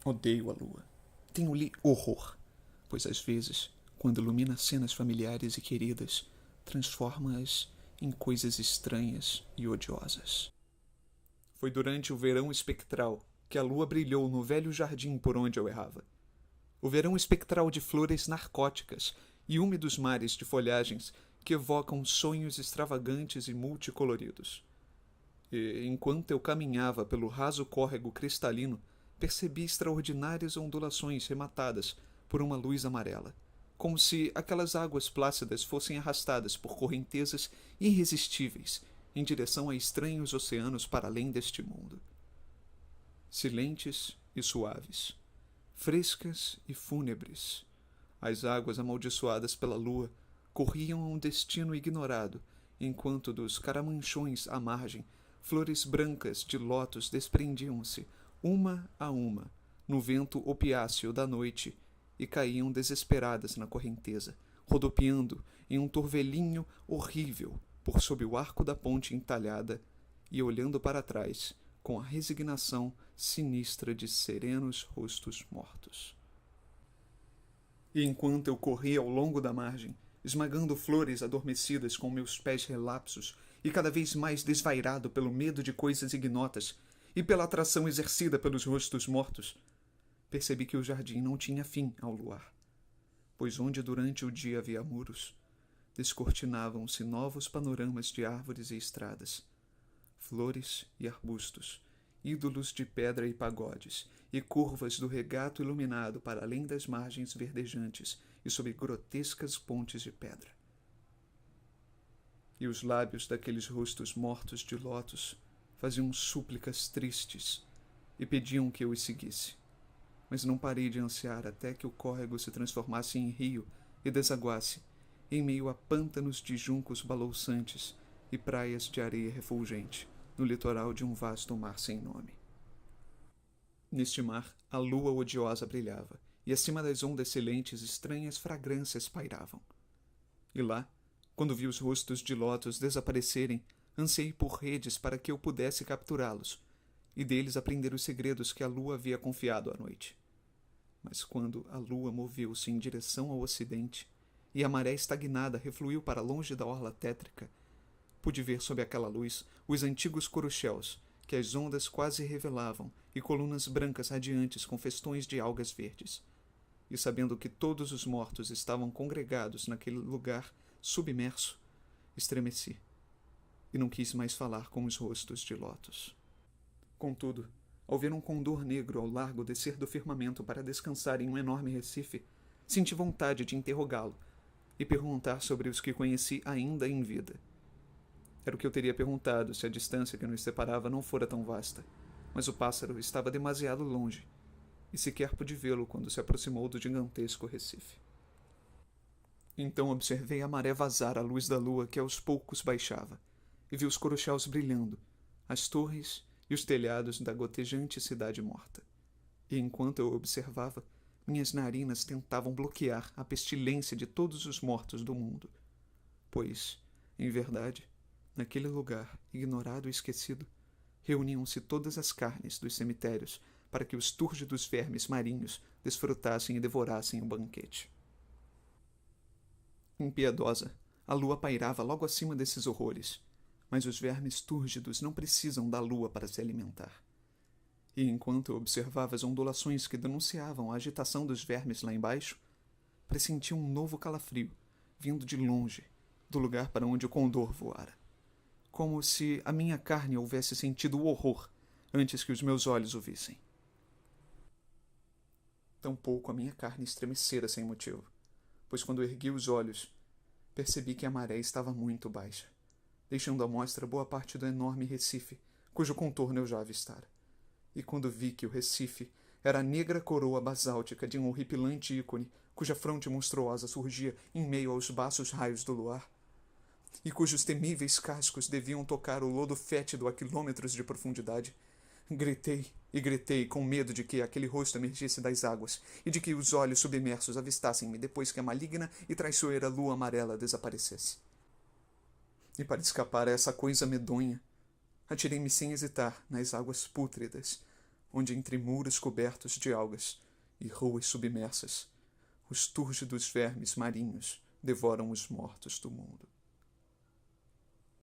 Odeio a lua. Tenho-lhe horror, pois às vezes, quando ilumina cenas familiares e queridas, transforma-as em coisas estranhas e odiosas. Foi durante o verão espectral que a lua brilhou no velho jardim por onde eu errava. O verão espectral de flores narcóticas e úmidos mares de folhagens que evocam sonhos extravagantes e multicoloridos. E, enquanto eu caminhava pelo raso córrego cristalino, percebi extraordinárias ondulações rematadas por uma luz amarela, como se aquelas águas plácidas fossem arrastadas por correntezas irresistíveis em direção a estranhos oceanos para além deste mundo. Silentes e suaves, frescas e fúnebres, as águas amaldiçoadas pela lua corriam a um destino ignorado, enquanto dos caramanchões à margem flores brancas de lótus desprendiam-se, uma a uma, no vento opiáceo da noite e caíam desesperadas na correnteza, rodopiando em um torvelinho horrível por sob o arco da ponte entalhada e olhando para trás com a resignação sinistra de serenos rostos mortos. E enquanto eu corria ao longo da margem, esmagando flores adormecidas com meus pés relapsos e cada vez mais desvairado pelo medo de coisas ignotas e pela atração exercida pelos rostos mortos, percebi que o jardim não tinha fim ao luar, pois onde durante o dia havia muros, descortinavam-se novos panoramas de árvores e estradas, flores e arbustos, ídolos de pedra e pagodes, e curvas do regato iluminado para além das margens verdejantes e sob grotescas pontes de pedra. E os lábios daqueles rostos mortos de lótus faziam súplicas tristes e pediam que eu os seguisse. Mas não parei de ansiar até que o córrego se transformasse em rio e desaguasse em meio a pântanos de juncos balouçantes e praias de areia refulgente, no litoral de um vasto mar sem nome. Neste mar, a lua odiosa brilhava, e acima das ondas silentes estranhas fragrâncias pairavam. E lá, quando vi os rostos de lótus desaparecerem, ansiei por redes para que eu pudesse capturá-los, e deles aprender os segredos que a lua havia confiado à noite. Mas quando a lua moveu-se em direção ao ocidente, e a maré estagnada refluiu para longe da orla tétrica, pude ver sob aquela luz os antigos corucheus, que as ondas quase revelavam, e colunas brancas radiantes com festões de algas verdes. E sabendo que todos os mortos estavam congregados naquele lugar submerso, estremeci, e não quis mais falar com os rostos de lótus. Contudo, ao ver um condor negro ao largo descer do firmamento para descansar em um enorme recife, senti vontade de interrogá-lo e perguntar sobre os que conheci ainda em vida. Era o que eu teria perguntado se a distância que nos separava não fora tão vasta, mas o pássaro estava demasiado longe, e sequer pude vê-lo quando se aproximou do gigantesco recife. Então observei a maré vazar à luz da lua que aos poucos baixava, e vi os corucheus brilhando, as torres e os telhados da gotejante cidade morta. E enquanto eu observava, minhas narinas tentavam bloquear a pestilência de todos os mortos do mundo, pois, em verdade, naquele lugar, ignorado e esquecido, reuniam-se todas as carnes dos cemitérios para que os túrgidos vermes marinhos desfrutassem e devorassem o banquete. Impiedosa, a lua pairava logo acima desses horrores, mas os vermes túrgidos não precisam da lua para se alimentar. E enquanto eu observava as ondulações que denunciavam a agitação dos vermes lá embaixo, pressenti um novo calafrio, vindo de longe, do lugar para onde o condor voara. Como se a minha carne houvesse sentido o horror antes que os meus olhos o vissem. Tampouco a minha carne estremecera sem motivo, pois quando ergui os olhos, percebi que a maré estava muito baixa, deixando à mostra boa parte do enorme recife, cujo contorno eu já avistara. E quando vi que o recife era a negra coroa basáltica de um horripilante ícone, cuja fronte monstruosa surgia em meio aos baços raios do luar, e cujos temíveis cascos deviam tocar o lodo fétido a quilômetros de profundidade, gritei e gritei com medo de que aquele rosto emergisse das águas e de que os olhos submersos avistassem-me depois que a maligna e traiçoeira lua amarela desaparecesse. E para escapar a essa coisa medonha, atirei-me sem hesitar nas águas pútridas, onde entre muros cobertos de algas e ruas submersas, os túrgidos vermes marinhos devoram os mortos do mundo.